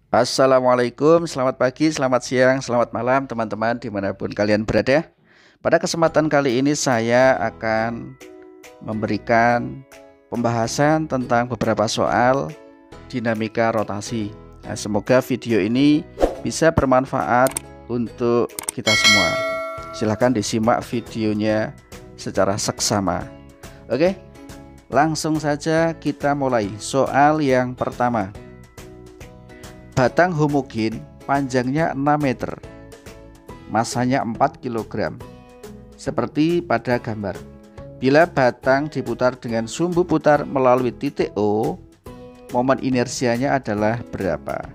Assalamualaikum, selamat pagi, selamat siang, selamat malam teman-teman dimanapun kalian berada. Pada kesempatan kali ini saya akan memberikan pembahasan tentang beberapa soal dinamika rotasi. Nah, semoga video ini bisa bermanfaat untuk kita semua. Silahkan disimak videonya secara seksama. Oke, langsung saja kita mulai. Soal yang pertama. Batang homogen panjangnya 6 meter, masanya 4 kg, seperti pada gambar. Bila batang diputar dengan sumbu putar melalui titik O, momen inersianya adalah berapa?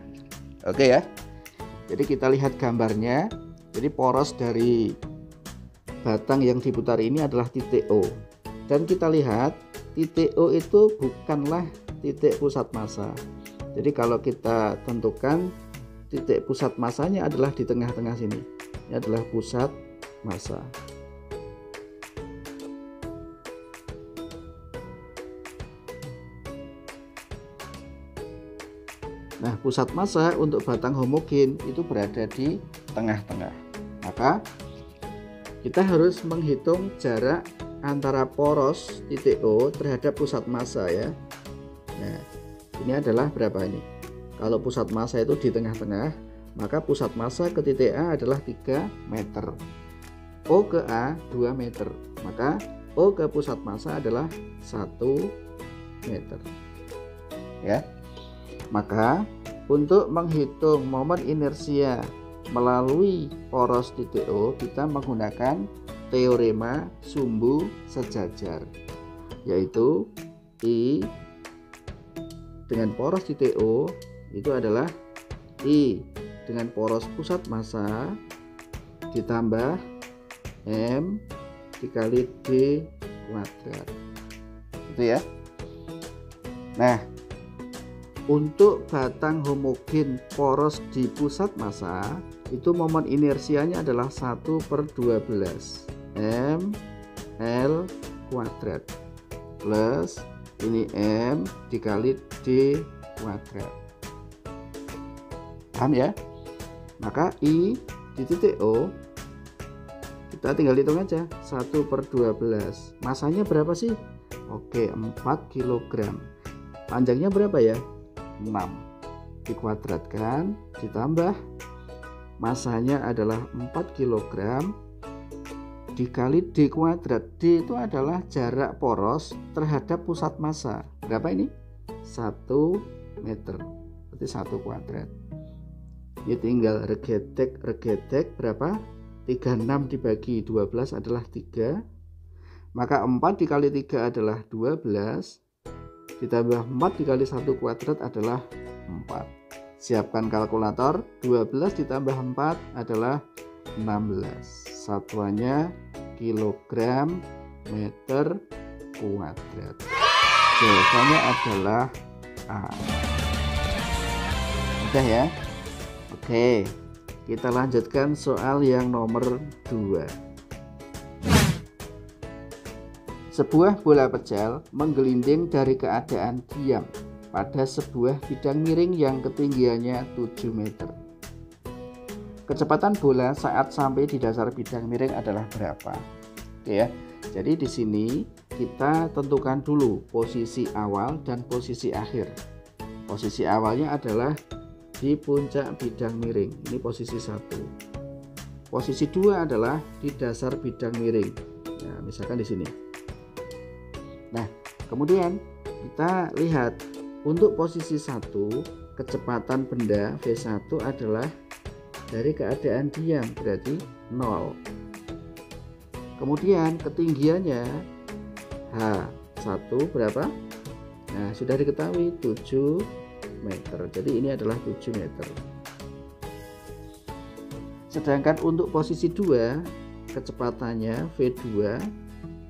Oke ya. Jadi kita lihat gambarnya. Jadi poros dari batang yang diputar ini adalah titik O. Dan kita lihat titik O itu bukanlah titik pusat massa. Jadi kalau kita tentukan titik pusat massanya adalah di tengah-tengah sini. Ini adalah pusat massa. Nah, pusat massa untuk batang homogen itu berada di tengah-tengah. Maka kita harus menghitung jarak antara poros titik O terhadap pusat massa ya. Nah, ini adalah berapa ini? Kalau pusat massa itu di tengah-tengah, maka pusat massa ke titik A adalah 3 meter. O ke A 2 meter. Maka O ke pusat massa adalah 1 meter. Ya. Maka untuk menghitung momen inersia melalui poros titik O, kita menggunakan teorema sumbu sejajar, yaitu I dengan poros titik O itu adalah I dengan poros pusat massa ditambah M dikali D kuadrat. Itu ya. Nah, untuk batang homogen poros di pusat massa itu momen inersianya adalah 1/12 M L kuadrat plus ini M dikali D kuadrat. Paham ya? Maka I di titik O kita tinggal hitung aja 1/12. Masanya berapa sih? Oke, 4 kg. Panjangnya berapa ya? 6. Dikuadratkan ditambah masanya adalah 4 kg dikali D kuadrat. D itu adalah jarak poros terhadap pusat massa. Berapa ini? 1 meter. Berarti 1 kuadrat. Ini tinggal regetek berapa? 36 dibagi 12 adalah 3. Maka 4 dikali 3 adalah 12. Ditambah 4 dikali 1 kuadrat adalah 4. Siapkan kalkulator. 12 ditambah 4 adalah 16. Satuannya kilogram meter kuadrat. Jawabannya adalah A. Mudah ya. Oke, kita lanjutkan soal yang nomor 2. Sebuah bola pecel menggelinding dari keadaan diam pada sebuah bidang miring yang ketinggiannya 7 meter. Kecepatan bola saat sampai di dasar bidang miring adalah berapa? Oke ya. Jadi di sini kita tentukan dulu posisi awal dan posisi akhir. Posisi awalnya adalah di puncak bidang miring. Ini posisi 1. Posisi 2 adalah di dasar bidang miring. Nah, misalkan di sini. Nah, kemudian kita lihat untuk posisi 1, kecepatan benda V1 adalah dari keadaan diam, berarti 0. Kemudian ketinggiannya H1 berapa? Nah, sudah diketahui 7 meter. Jadi ini adalah 7 meter. Sedangkan untuk posisi 2, kecepatannya V2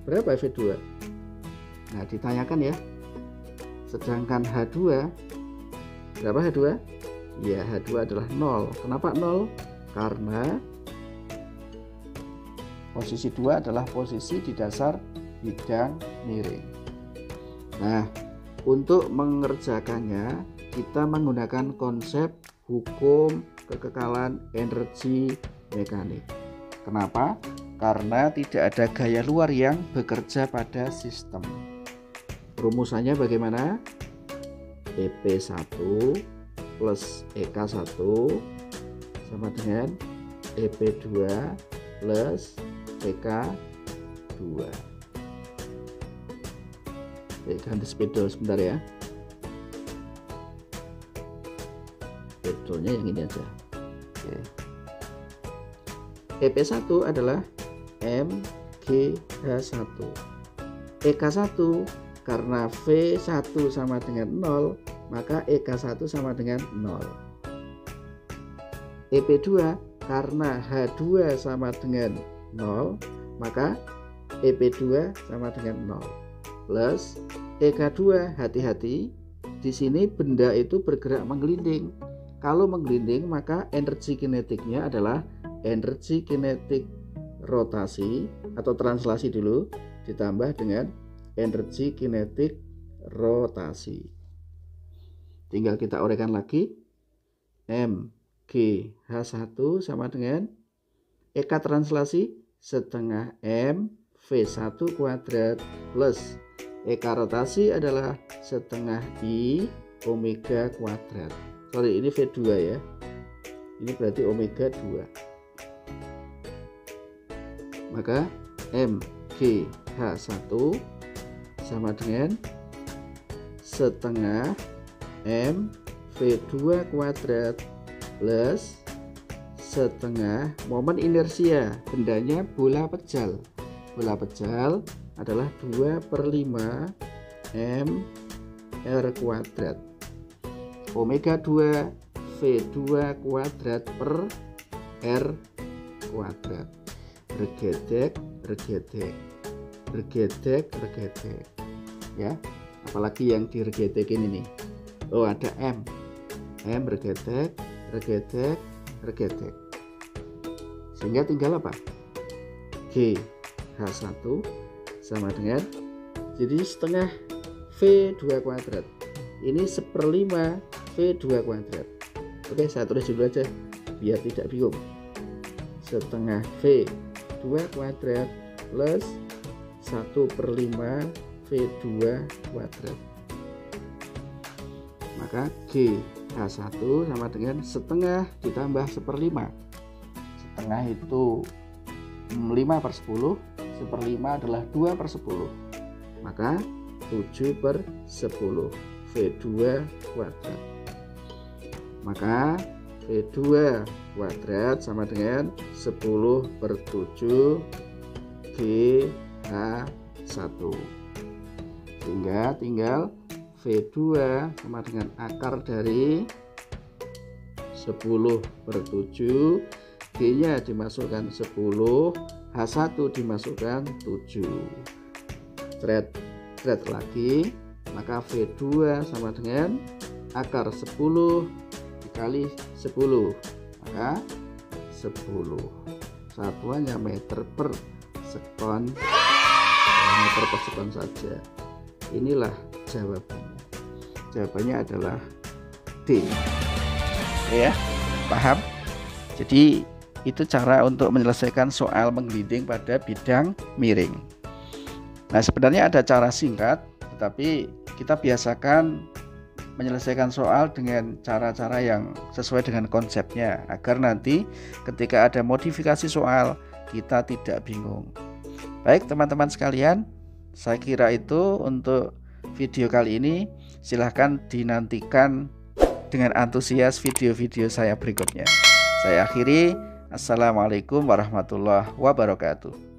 berapa V2? Nah, ditanyakan ya. Sedangkan H2 berapa H2? Ya, H2 adalah 0. Kenapa 0? Karena posisi 2 adalah posisi di dasar bidang miring. Nah, untuk mengerjakannya kita menggunakan konsep hukum kekekalan energi mekanik. Kenapa? Karena tidak ada gaya luar yang bekerja pada sistem. Rumusannya bagaimana? EP1 plus EK1 sama dengan EP2 plus EK2. Ganti spidol sebentar ya. Spidolnya yang ini aja. Oke. EP1 adalah MgH1. EK1 karena V1 sama dengan 0, maka EK1 sama dengan 0. EP2 karena H2 sama dengan 0, maka EP2 sama dengan 0. Plus EK2, hati-hati, di sini benda itu bergerak menggelinding. Kalau menggelinding, maka energi kinetiknya adalah energi kinetik rotasi atau translasi dulu ditambah dengan energi kinetik rotasi. Tinggal kita uraikan lagi. MgH1 sama dengan EK translasi setengah M V1 kuadrat plus EK rotasi adalah setengah I omega kuadrat. Sorry, ini V2 ya. Ini berarti omega 2. Maka MgH1 sama dengan setengah M V2 kuadrat plus setengah momen inersia, bendanya bola pejal. Bola pejal adalah 2/5 M R kuadrat. Omega 2 V2 kuadrat per R kuadrat. Bergedek, bergedek, bergedek, bergedek. Ya, apalagi yang diregedekin ini. Oh, ada M. M bergedek, bergedek, bergedek. Sehingga tinggal apa? GH1 sama dengan, jadi setengah V2 kuadrat. Ini 1/5 V2 kuadrat. Oke, saya tulis dulu aja biar tidak bingung. Setengah V2 kuadrat plus 1/5 V2 kuadrat. Maka GH1 sama dengan setengah ditambah 1/5. Setengah itu 5/10, 1/5 adalah 2/10. Maka 7/10 V2 kuadrat. Maka V2 kuadrat sama dengan 10/7 GH1. Sehingga tinggal V2 sama dengan akar dari 10/7, G-nya dimasukkan 10, H1 dimasukkan 7. Thread lagi, maka V2 sama dengan akar 10 dikali 10, maka 10. Satuannya meter per sekon, meter per sekon saja. Inilah jawabannya. Jawabannya adalah D. Ya, paham? Jadi itu cara untuk menyelesaikan soal menggelinding pada bidang miring. Nah, sebenarnya ada cara singkat, tetapi kita biasakan menyelesaikan soal dengan cara-cara yang sesuai dengan konsepnya, agar nanti ketika ada modifikasi soal kita tidak bingung. Baik teman-teman sekalian, saya kira itu untuk video kali ini. Silahkan dinantikan dengan antusias video-video saya berikutnya. Saya akhiri. Assalamualaikum warahmatullahi wabarakatuh.